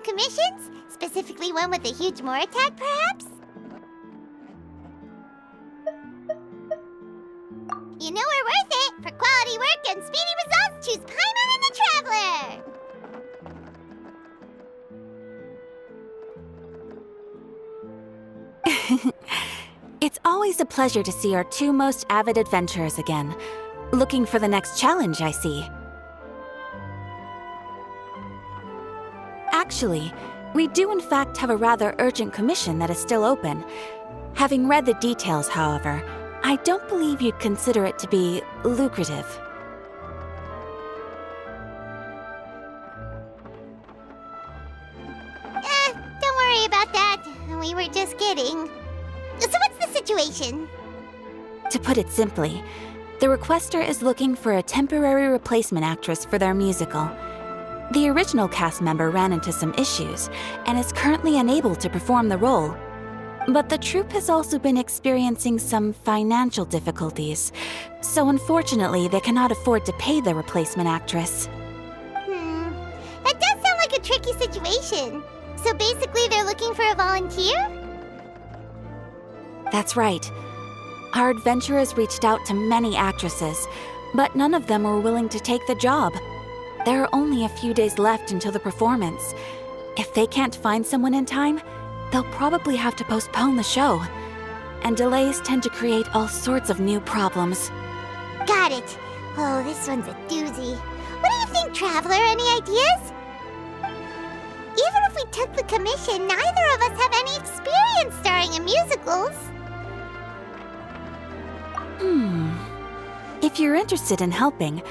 commissions? Specifically one with a huge more attack, perhaps? You know we're worth it! For quality work and speedy results, choose Paimon and the Traveler! It's always a pleasure to see our two most avid adventurers again. Looking for the next challenge, I see. Actually, we do in fact have a rather urgent commission that is still open. Having read the details, however, I don't believe you'd consider it to be lucrative. Don't worry about that. We were just kidding. So what's the situation? To put it simply, the requester is looking for a temporary replacement actress for their musical. The original cast member ran into some issues and is currently unable to perform the role. But the troupe has also been experiencing some financial difficulties, so unfortunately they cannot afford to pay the replacement actress. That does sound like a tricky situation. So basically they're looking for a volunteer? That's right. Our adventurers reached out to many actresses, but none of them were willing to take the job. There are only a few days left until the performance. If they can't find someone in time, they'll probably have to postpone the show. And delays tend to create all sorts of new problems. Got it. Oh, this one's a doozy. What do you think, Traveler? Any ideas? Even if we took the commission, neither of us have any experience starring in musicals. If you're interested in helping,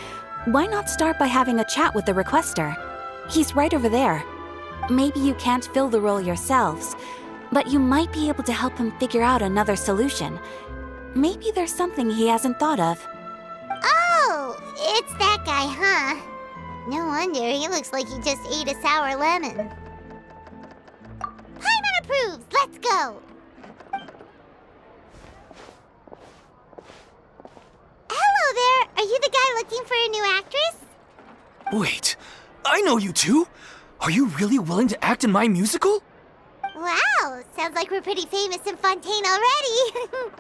why not start by having a chat with the requester? He's right over there. Maybe you can't fill the role yourselves, but you might be able to help him figure out another solution. Maybe there's something he hasn't thought of. Oh, it's that guy, huh? No wonder, he looks like he just ate a sour lemon. Paimon approves! Let's go! Hello there! Are you the guy looking for a new actress? Wait, I know you two! Are you really willing to act in my musical? Wow, sounds like we're pretty famous in Fontaine already.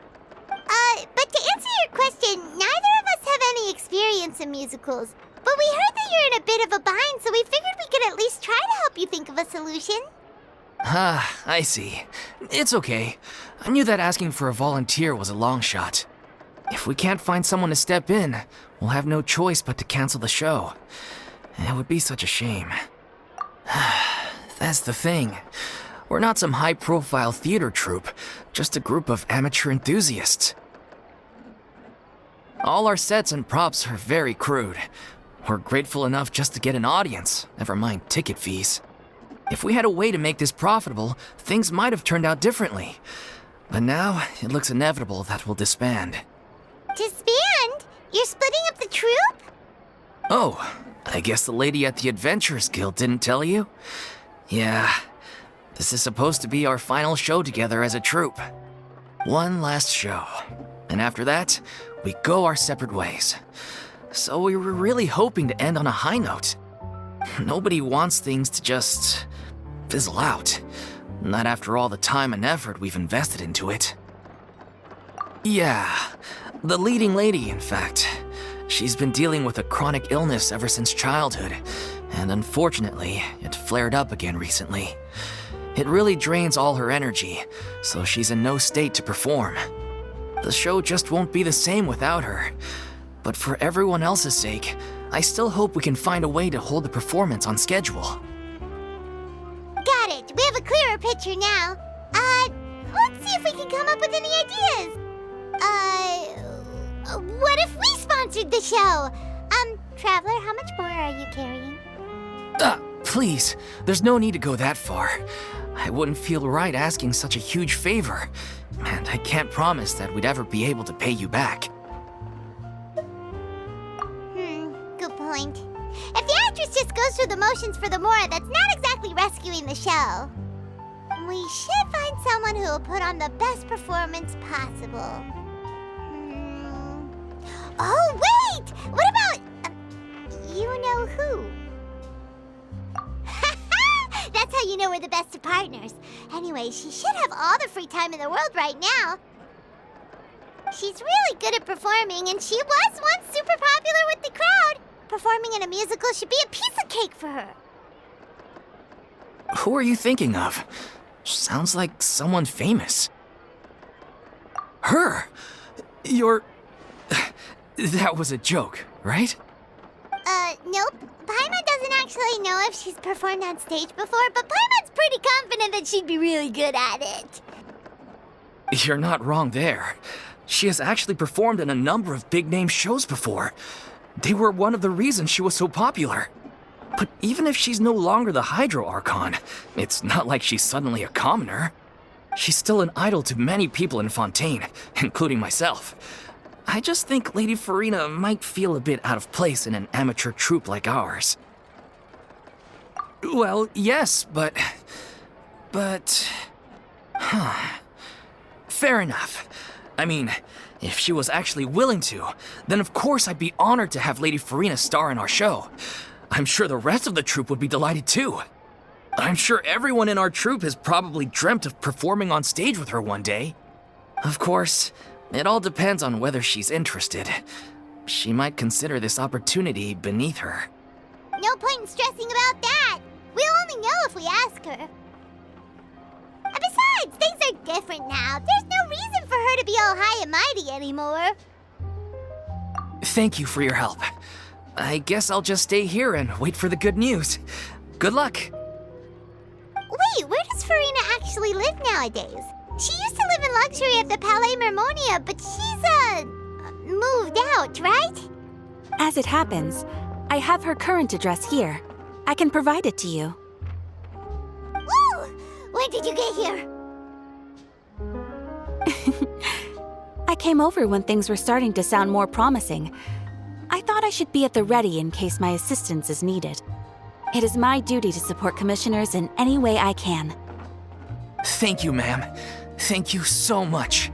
But to answer your question, neither of us have any experience in musicals. But we heard that you're in a bit of a bind, so we figured we could at least try to help you think of a solution. Ah, I see. It's okay. I knew that asking for a volunteer was a long shot. If we can't find someone to step in, we'll have no choice but to cancel the show. It would be such a shame. That's the thing. We're not some high-profile theater troupe, just a group of amateur enthusiasts. All our sets and props are very crude. We're grateful enough just to get an audience, never mind ticket fees. If we had a way to make this profitable, things might have turned out differently. But now, it looks inevitable that we'll disband. Disband? You're splitting up the troupe? Oh, I guess the lady at the Adventurers Guild didn't tell you? Yeah, this is supposed to be our final show together as a troupe. One last show. And after that, we go our separate ways. So we were really hoping to end on a high note. Nobody wants things to just fizzle out. Not after all the time and effort we've invested into it. Yeah, the leading lady, in fact. She's been dealing with a chronic illness ever since childhood, and unfortunately, it flared up again recently. It really drains all her energy, so she's in no state to perform. The show just won't be the same without her. But for everyone else's sake, I still hope we can find a way to hold the performance on schedule. Got it. We have a clearer picture now. Let's see if we can come up with any ideas. What if we sponsored the show? Traveler, how much more are you carrying? Please, there's no need to go that far. I wouldn't feel right asking such a huge favor, and I can't promise that we'd ever be able to pay you back. Good point. If the actress just goes through the motions for the Mora, that's not exactly rescuing the show. We should find someone who will put on the best performance possible. Oh, wait! What about... you know who? That's how you Farina were the best of partners. Anyway, she should have all the free time in the world right now. She's really good at performing, and she was once super popular with the crowd. Performing in a musical should be a piece of cake for her. Who are you thinking of? Sounds like someone famous. Her? You're... That was a joke, right? Nope. Paimon doesn't actually know if she's performed on stage before, but Paimon's pretty confident that she'd be really good at it. You're not wrong there. She has actually performed in a number of big-name shows before. They were one of the reasons she was so popular. But even if she's no longer the Hydro Archon, it's not like she's suddenly a commoner. She's still an idol to many people in Fontaine, including myself. I just think Lady Farina might feel a bit out of place in an amateur troupe like ours. Well, yes, but... Fair enough. I mean, if she was actually willing to, then of course I'd be honored to have Lady Farina star in our show. I'm sure the rest of the troupe would be delighted too. I'm sure everyone in our troupe has probably dreamt of performing on stage with her one day. Of course, it all depends on whether she's interested. She might consider this opportunity beneath her. No point in stressing about that. We'll only know if we ask her. And besides, things are different now. There's no reason for her to be all high and mighty anymore. Thank you for your help. I guess I'll just stay here and wait for the good news. Good luck. Wait, where does Farina actually live nowadays? She used to live in luxury at the Palais Mermonia, but she's, moved out, right? As it happens, I have her current address here. I can provide it to you. Woo! When did you get here? I came over when things were starting to sound more promising. I thought I should be at the ready in case my assistance is needed. It is my duty to support commissioners in any way I can. Thank you, ma'am. Thank you so much.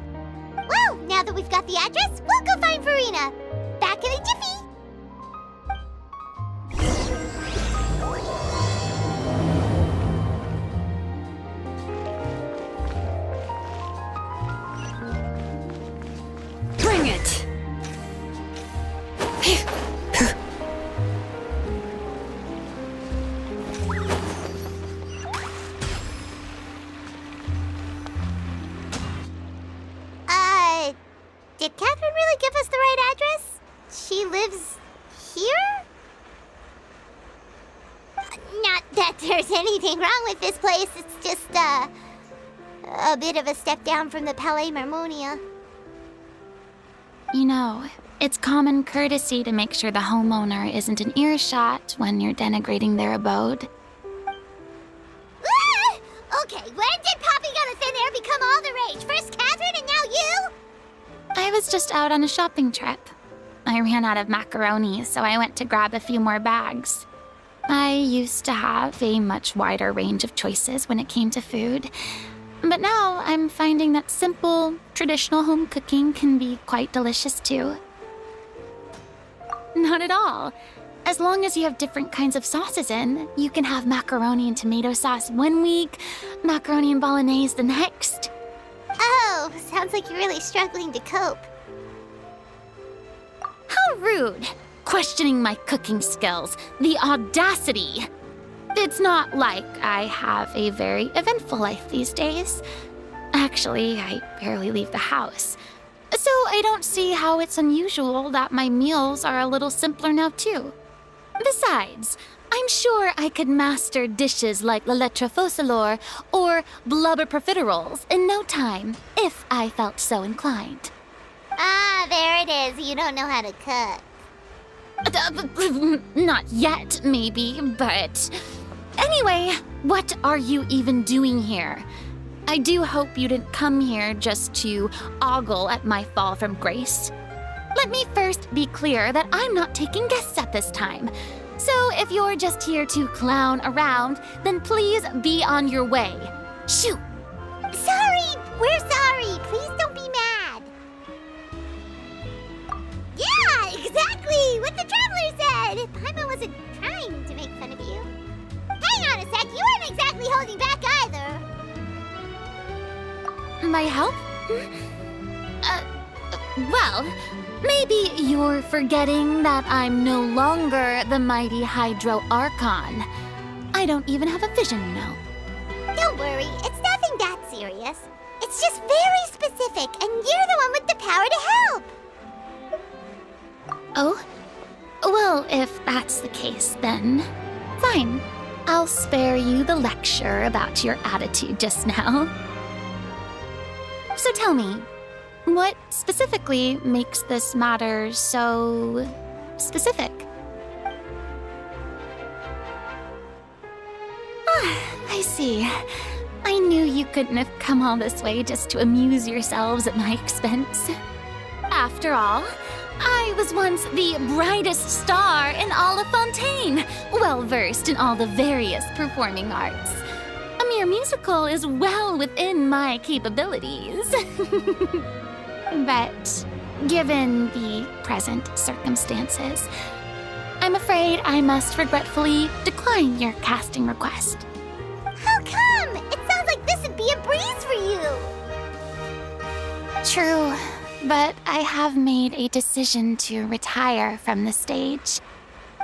Well, now that we've got the address, we'll go find Farina. Back in a jiffy. Bring it! Did Catherine really give us the right address? She lives here? Not that there's anything wrong with this place. It's just, a bit of a step down from the Palais Mermonia. You know, it's common courtesy to make sure the homeowner isn't an earshot when you're denigrating their abode. Ah! Okay, when did popping on a thin air become all the rage? First Catherine and now you? I was just out on a shopping trip. I ran out of macaroni, so I went to grab a few more bags. I used to have a much wider range of choices when it came to food, but now I'm finding that simple, traditional home cooking can be quite delicious too. Not at all. As long as you have different kinds of sauces in, you can have macaroni and tomato sauce one week, macaroni and bolognese the next. Oh, sounds like you're really struggling to cope. How rude! Questioning my cooking skills. The audacity! It's not like I have a very eventful life these days. Actually, I barely leave the house. So I don't see how it's unusual that my meals are a little simpler now too. Besides, I'm sure I could master dishes like la lettre faucilor or blubber profiteroles in no time, if I felt so inclined. Ah, there it is. You don't know how to cook. Not yet, maybe, but... Anyway, what are you even doing here? I do hope you didn't come here just to ogle at my fall from grace. Let me first be clear that I'm not taking guests at this time. So if you're just here to clown around, then please be on your way. Shoo! Sorry! We're sorry! Please don't be mad! Yeah, exactly! What the Traveler said! Paimon wasn't trying to make fun of you. Hang on a sec, you weren't exactly holding back either. My help? Well, maybe you're forgetting that I'm no longer the mighty Hydro Archon. I don't even have a vision, you know. Don't worry, it's nothing that serious. It's just very specific, and you're the one with the power to help. Oh? Well, if that's the case, then fine. I'll spare you the lecture about your attitude just now. So tell me, what specifically makes this matter so specific? I see. I knew you couldn't have come all this way just to amuse yourselves at my expense. After all, I was once the brightest star in all of Fontaine, well-versed in all the various performing arts. A mere musical is well within my capabilities. But given the present circumstances, I'm afraid I must regretfully decline your casting request. How come? It sounds like this would be a breeze for you. True, but I have made a decision to retire from the stage.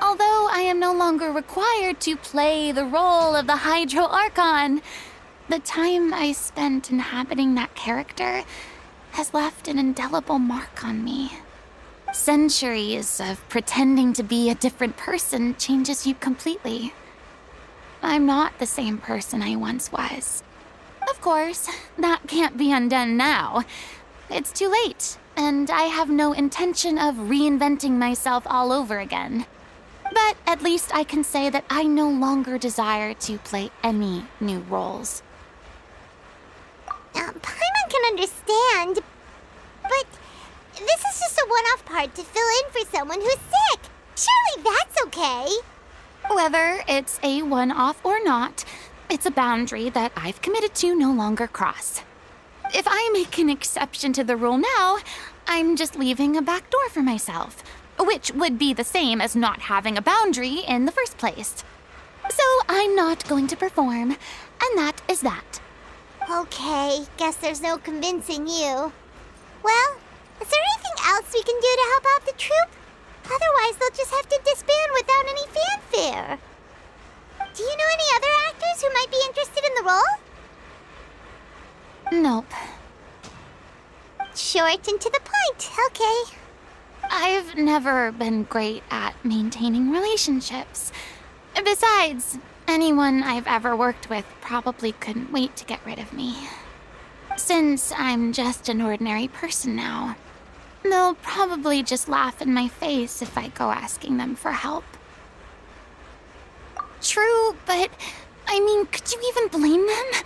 Although I am no longer required to play the role of the Hydro Archon, the time I spent inhabiting that character has left an indelible mark on me. Centuries of pretending to be a different person changes you completely. I'm not the same person I once was. Of course, that can't be undone now. It's too late, and I have no intention of reinventing myself all over again. But at least I can say that I no longer desire to play any new roles. Paimon can understand, but this is just a one-off part to fill in for someone who's sick. Surely that's okay. Whether it's a one-off or not, it's a boundary that I've committed to no longer cross. If I make an exception to the rule now, I'm just leaving a back door for myself, which would be the same as not having a boundary in the first place. So I'm not going to perform, and that is that. Okay, guess there's no convincing you. Well, is there anything else we can do to help out the troupe? Otherwise, they'll just have to disband without any fanfare. Do you know any other actors who might be interested in the role? Nope. Short and to the point, okay. I've never been great at maintaining relationships. Besides, anyone I've ever worked with probably couldn't wait to get rid of me. Since I'm just an ordinary person now, they'll probably just laugh in my face if I go asking them for help. True, but I mean, could you even blame them?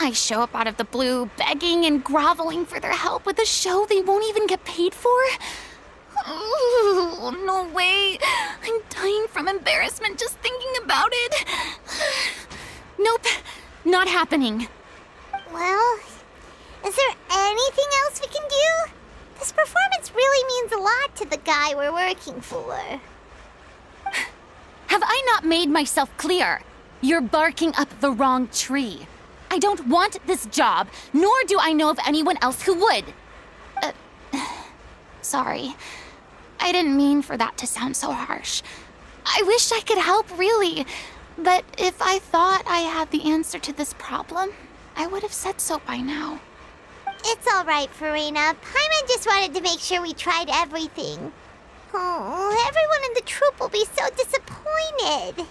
I show up out of the blue, begging and groveling for their help with a show they won't even get paid for? Oh, no way. I'm dying from embarrassment just thinking about it. Nope, not happening. Well, is there anything else we can do? This performance really means a lot to the guy we're working for. Have I not made myself clear? You're barking up the wrong tree. I don't want this job, nor do I know of anyone else who would. Sorry. I didn't mean for that to sound so harsh. I wish I could help, really. But if I thought I had the answer to this problem, I would have said so by now. It's all right, Farina. Paimon just wanted to make sure we tried everything. Oh, everyone in the troupe will be so disappointed.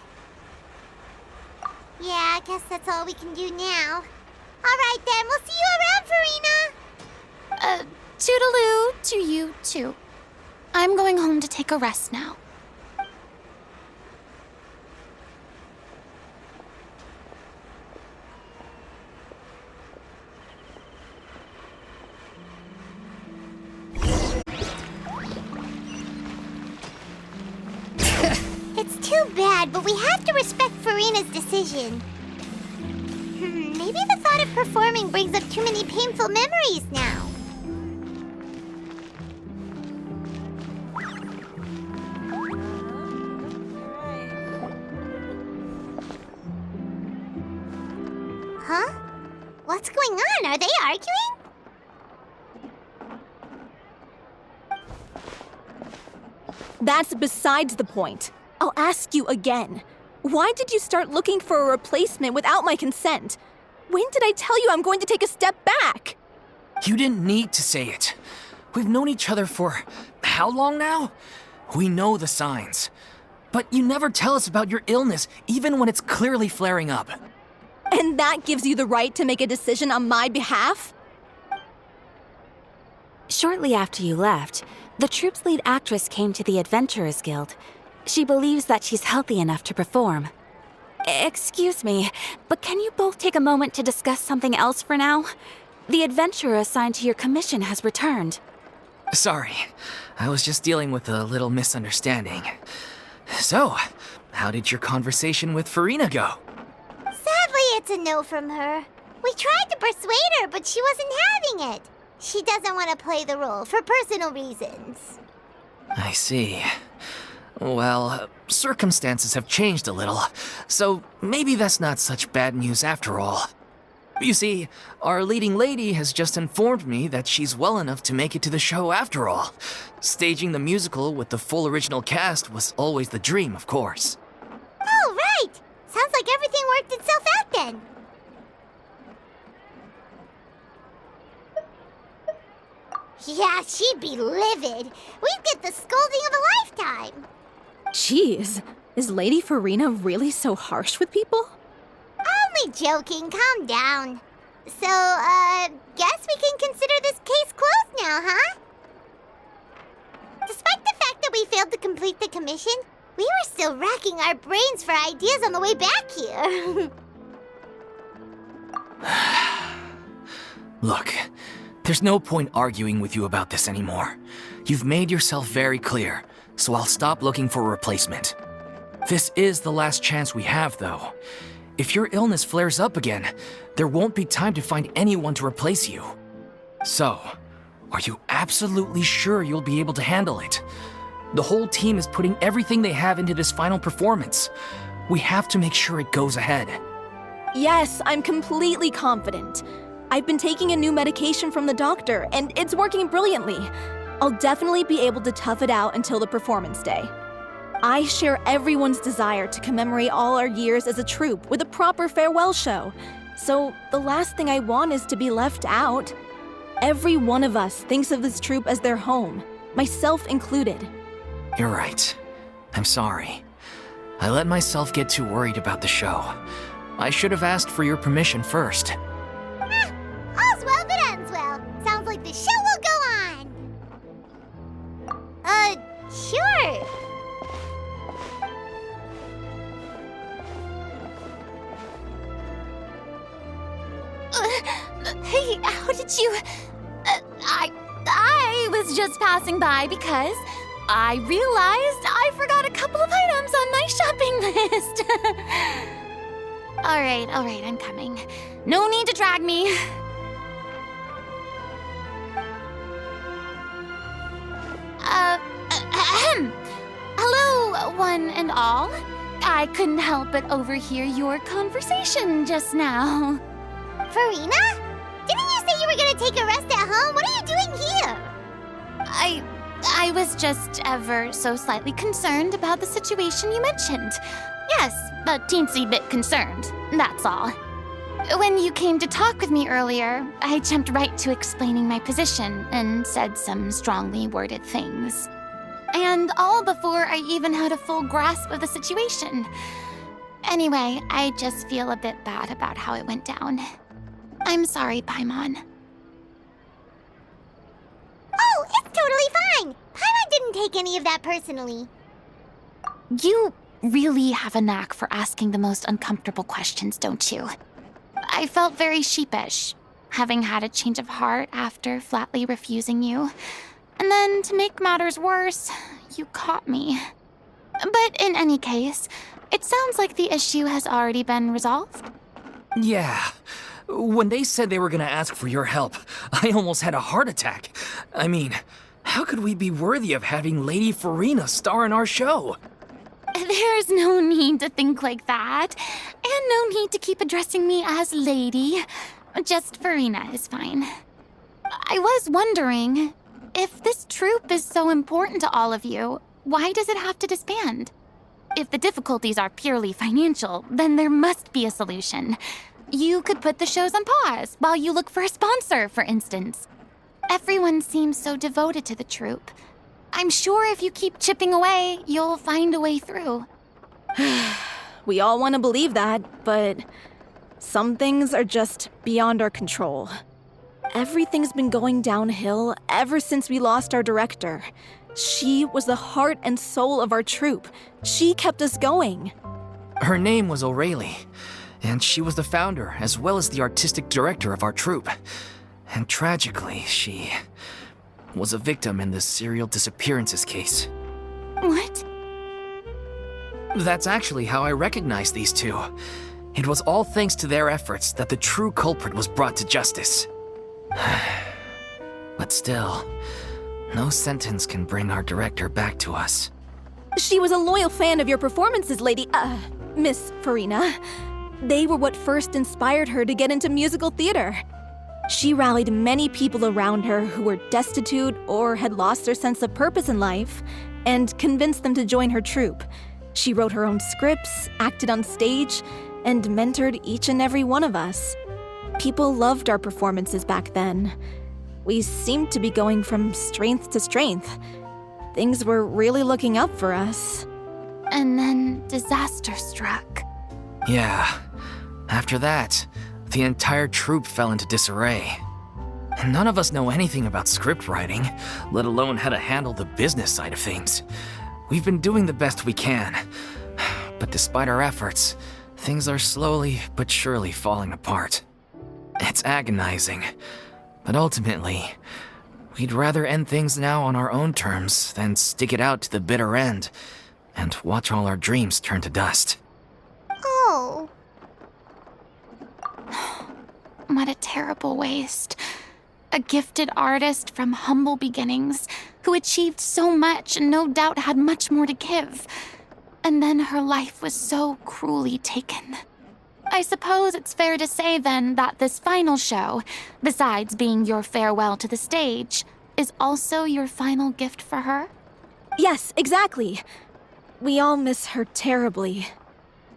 Yeah, I guess that's all we can do now. All right, then. We'll see you around, Farina. Toodaloo to you, too. I'm going home to take a rest now. It's too bad, but we have to respect Farina's decision. Maybe the thought of performing brings up too many painful memories now. What's going on? Are they arguing? That's besides the point. I'll ask you again. Why did you start looking for a replacement without my consent? When did I tell you I'm going to take a step back? You didn't need to say it. We've known each other for how long now? We know the signs. But you never tell us about your illness, even when it's clearly flaring up. And that gives you the right to make a decision on my behalf? Shortly after you left, the troupe's lead actress came to the Adventurers Guild. She believes that she's healthy enough to perform. Excuse me, but can you both take a moment to discuss something else for now? The adventurer assigned to your commission has returned. Sorry, I was just dealing with a little misunderstanding. So, how did your conversation with Farina go? Sadly, it's a no from her. We tried to persuade her, but she wasn't having it. She doesn't want to play the role for personal reasons. I see. Well, circumstances have changed a little, so maybe that's not such bad news after all. You see, our leading lady has just informed me that she's well enough to make it to the show after all. Staging the musical with the full original cast was always the dream, of course. Oh, right! Sounds like everything worked itself out then. Yeah, she'd be livid. We'd get the scolding of a lifetime. Jeez, is Lady Farina really so harsh with people? Only joking, calm down. So, guess we can consider this case closed now, huh? Despite the fact that we failed to complete the commission, we were still racking our brains for ideas on the way back here. Look, there's no point arguing with you about this anymore. You've made yourself very clear, so I'll stop looking for a replacement. This is the last chance we have, though. If your illness flares up again, there won't be time to find anyone to replace you. So, are you absolutely sure you'll be able to handle it? The whole team is putting everything they have into this final performance. We have to make sure it goes ahead. Yes, I'm completely confident. I've been taking a new medication from the doctor, and it's working brilliantly. I'll definitely be able to tough it out until the performance day. I share everyone's desire to commemorate all our years as a troupe with a proper farewell show. So the last thing I want is to be left out. Every one of us thinks of this troupe as their home, myself included. You're right. I'm sorry. I let myself get too worried about the show. I should have asked for your permission first. All's well that ends well. Sounds like the show will go on. Sure. Hey, how did you... I was just passing by because I realized I forgot a couple of items on my shopping list. All right, I'm coming. No need to drag me. Hello, one and all. I couldn't help but overhear your conversation just now. Farina? Didn't you say you were gonna take a rest at home? What are you doing here? I was just ever so slightly concerned about the situation you mentioned. Yes, a teensy bit concerned, that's all. When you came to talk with me earlier, I jumped right to explaining my position and said some strongly worded things. And all before I even had a full grasp of the situation. Anyway, I just feel a bit bad about how it went down. I'm sorry, Paimon. Oh, it's totally fine. Paimon didn't take any of that personally. You really have a knack for asking the most uncomfortable questions, don't you? I felt very sheepish, having had a change of heart after flatly refusing you. And then, to make matters worse, you caught me. But in any case, it sounds like the issue has already been resolved. Yeah. When they said they were gonna ask for your help, I almost had a heart attack. I mean, how could we be worthy of having Lady Farina star in our show? There's no need to think like that, and no need to keep addressing me as lady. Just Farina is fine. I was wondering, if this troupe is so important to all of you, why does it have to disband? If the difficulties are purely financial, then there must be a solution. You could put the shows on pause while you look for a sponsor, for instance. Everyone seems so devoted to the troupe. I'm sure if you keep chipping away, you'll find a way through. We all want to believe that, but some things are just beyond our control. Everything's been going downhill ever since we lost our director. She was the heart and soul of our troupe. She kept us going. Her name was O'Reilly, and she was the founder as well as the artistic director of our troupe. And tragically, she was a victim in the serial disappearances case. What? That's actually how I recognized these two. It was all thanks to their efforts that the true culprit was brought to justice. But still, no sentence can bring our director back to us. She was a loyal fan of your performances, Miss Farina. They were what first inspired her to get into musical theater. She rallied many people around her who were destitute or had lost their sense of purpose in life, and convinced them to join her troupe. She wrote her own scripts, acted on stage, and mentored each and every one of us. People loved our performances back then. We seemed to be going from strength to strength. Things were really looking up for us. And then disaster struck. Yeah. After that, the entire troupe fell into disarray. None of us know anything about script writing, let alone how to handle the business side of things. We've been doing the best we can. But despite our efforts, things are slowly but surely falling apart. It's agonizing. But ultimately, we'd rather end things now on our own terms than stick it out to the bitter end and watch all our dreams turn to dust. Oh. What a terrible waste. A gifted artist from humble beginnings who achieved so much and no doubt had much more to give. And then her life was so cruelly taken. I suppose it's fair to say then that this final show, besides being your farewell to the stage, is also your final gift for her? Yes, exactly. We all miss her terribly.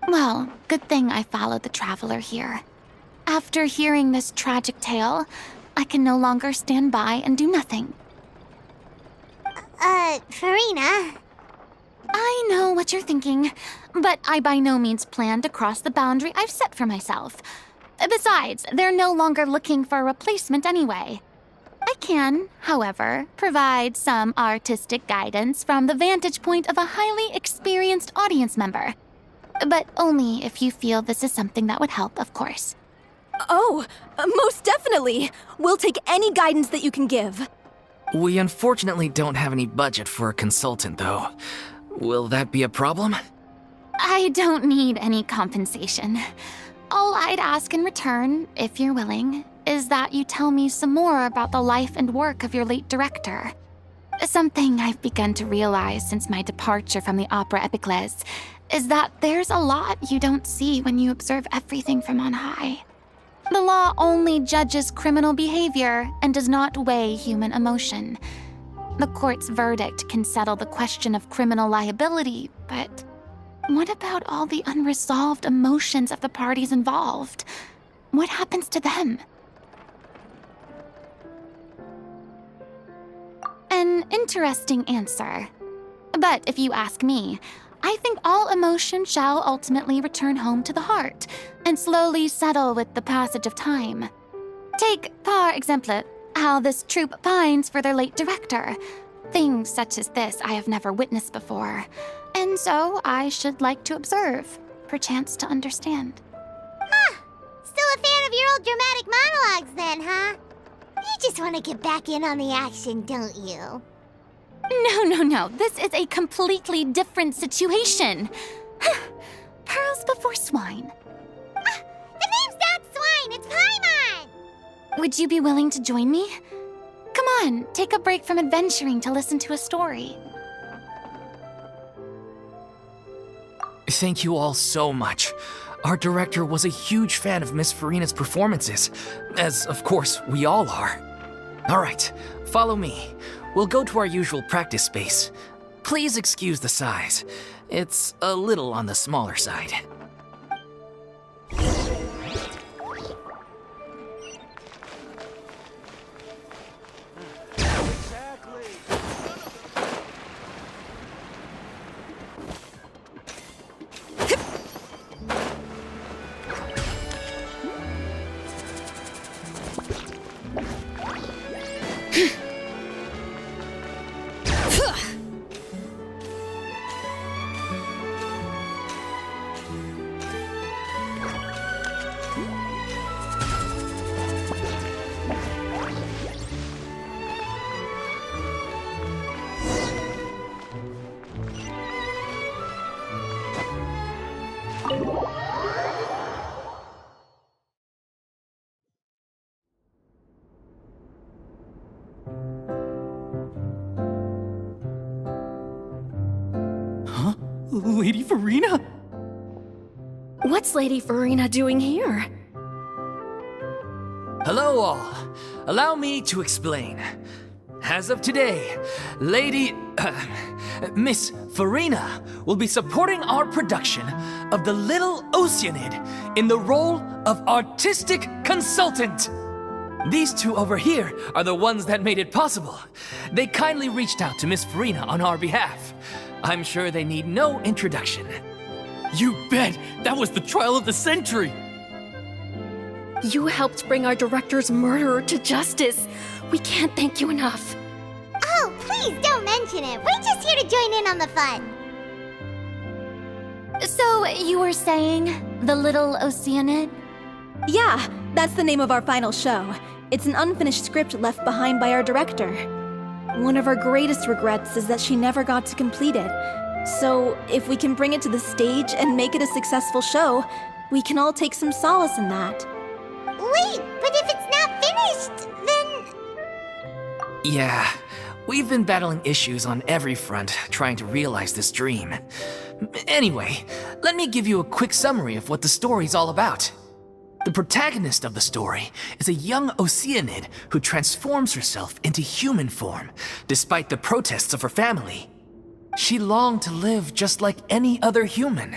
Well, good thing I followed the traveler here. After hearing this tragic tale, I can no longer stand by and do nothing. Farina. I know what you're thinking, but I by no means plan to cross the boundary I've set for myself. Besides, they're no longer looking for a replacement anyway. I can, however, provide some artistic guidance from the vantage point of a highly experienced audience member. But only if you feel this is something that would help, of course. Oh, most definitely. We'll take any guidance that you can give. We unfortunately don't have any budget for a consultant, though. Will that be a problem? I don't need any compensation. All I'd ask in return, if you're willing, is that you tell me some more about the life and work of your late director. Something I've begun to realize since my departure from the Opera Epiclese is that there's a lot you don't see when you observe everything from on high. The law only judges criminal behavior and does not weigh human emotion. The court's verdict can settle the question of criminal liability, but what about all the unresolved emotions of the parties involved? What happens to them? An interesting answer. But if you ask me, I think all emotion shall ultimately return home to the heart and slowly settle with the passage of time. Take, par exemple, how this troupe pines for their late director. Things such as this I have never witnessed before, and so I should like to observe, perchance to understand. Huh. Still a fan of your old dramatic monologues then, huh? You just want to get back in on the action, don't you? No. This is a completely different situation. Pearls before swine. The name's not Swine, it's Paimon! Would you be willing to join me? Come on, take a break from adventuring to listen to a story. Thank you all so much. Our director was a huge fan of Miss Farina's performances, as of course we all are. Alright, follow me. We'll go to our usual practice space. Please excuse the size. It's a little on the smaller side. Lady Farina? What's Lady Farina doing here? Hello all. Allow me to explain. As of today, Miss Farina will be supporting our production of The Little Oceanid in the role of artistic consultant. These two over here are the ones that made it possible. They kindly reached out to Miss Farina on our behalf. I'm sure they need no introduction. You bet! That was the trial of the century! You helped bring our director's murderer to justice. We can't thank you enough. Oh, please don't mention it. We're just here to join in on the fun. So, you were saying The Little Oceanid? Yeah, that's the name of our final show. It's an unfinished script left behind by our director. One of our greatest regrets is that she never got to complete it. So, if we can bring it to the stage and make it a successful show, we can all take some solace in that. Wait, but if it's not finished, then... Yeah, we've been battling issues on every front trying to realize this dream. Anyway, let me give you a quick summary of what the story's all about. The protagonist of the story is a young Oceanid who transforms herself into human form, despite the protests of her family. She longed to live just like any other human,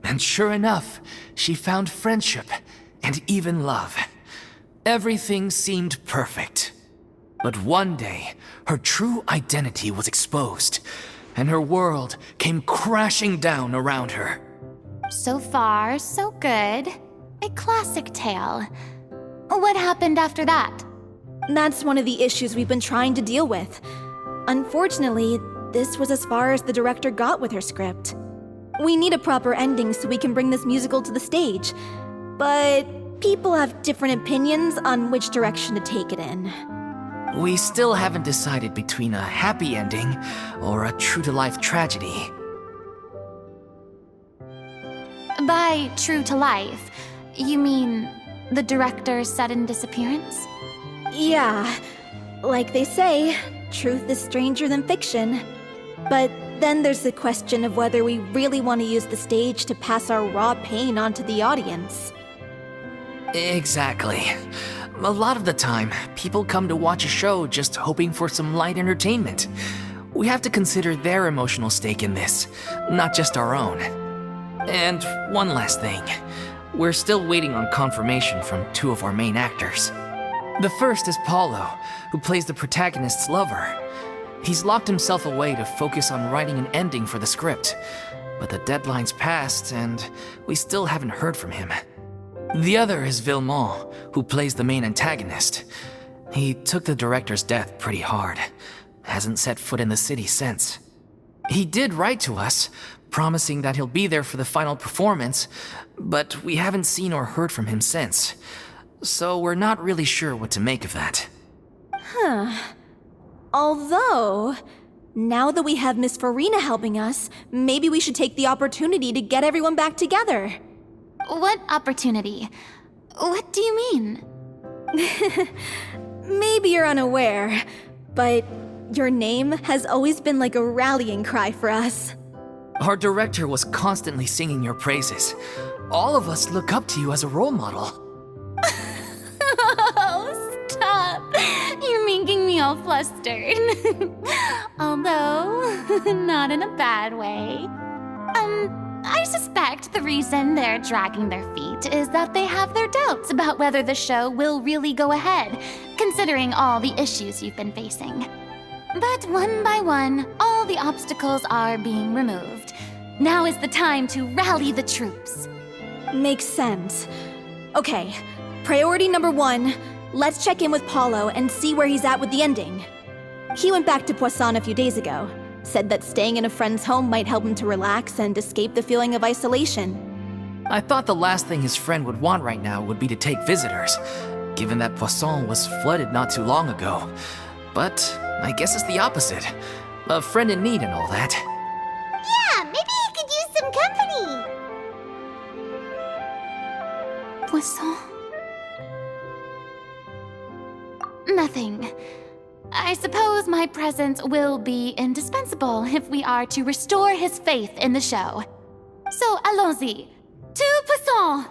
and sure enough, she found friendship and even love. Everything seemed perfect. But one day, her true identity was exposed, and her world came crashing down around her. So far, so good. A classic tale. What happened after that? That's one of the issues we've been trying to deal with. Unfortunately, this was as far as the director got with her script. We need a proper ending so we can bring this musical to the stage. But people have different opinions on which direction to take it in. We still haven't decided between a happy ending or a true-to-life tragedy. By true to life, you mean the director's sudden disappearance? Yeah, like they say, truth is stranger than fiction. But then there's the question of whether we really want to use the stage to pass our raw pain onto the audience. Exactly. A lot of the time, people come to watch a show just hoping for some light entertainment. We have to consider their emotional stake in this, not just our own. And one last thing. We're still waiting on confirmation from two of our main actors. The first is Paulo, who plays the protagonist's lover. He's locked himself away to focus on writing an ending for the script, but the deadline's passed and we still haven't heard from him. The other is Villemont, who plays the main antagonist. He took the director's death pretty hard. Hasn't set foot in the city since. He did write to us, promising that he'll be there for the final performance, but we haven't seen or heard from him since. So we're not really sure what to make of that. Although, now that we have Miss Farina helping us, maybe we should take the opportunity to get everyone back together. What opportunity? What do you mean? Maybe you're unaware, but your name has always been like a rallying cry for us. Our director was constantly singing your praises. All of us look up to you as a role model. Oh, stop. You're making me all flustered. Although, not in a bad way. I suspect the reason they're dragging their feet is that they have their doubts about whether the show will really go ahead, considering all the issues you've been facing. But one by one, all the obstacles are being removed. Now is the time to rally the troops. Makes sense. Okay, priority number 1, let's check in with Paulo and see where he's at with the ending. He went back to Poisson a few days ago, said that staying in a friend's home might help him to relax and escape the feeling of isolation. I thought the last thing his friend would want right now would be to take visitors, given that Poisson was flooded not too long ago. But I guess it's the opposite. A friend in need and all that. Yeah, maybe he could use some company. Poisson? Nothing. I suppose my presence will be indispensable if we are to restore his faith in the show. So allons-y. To Poisson!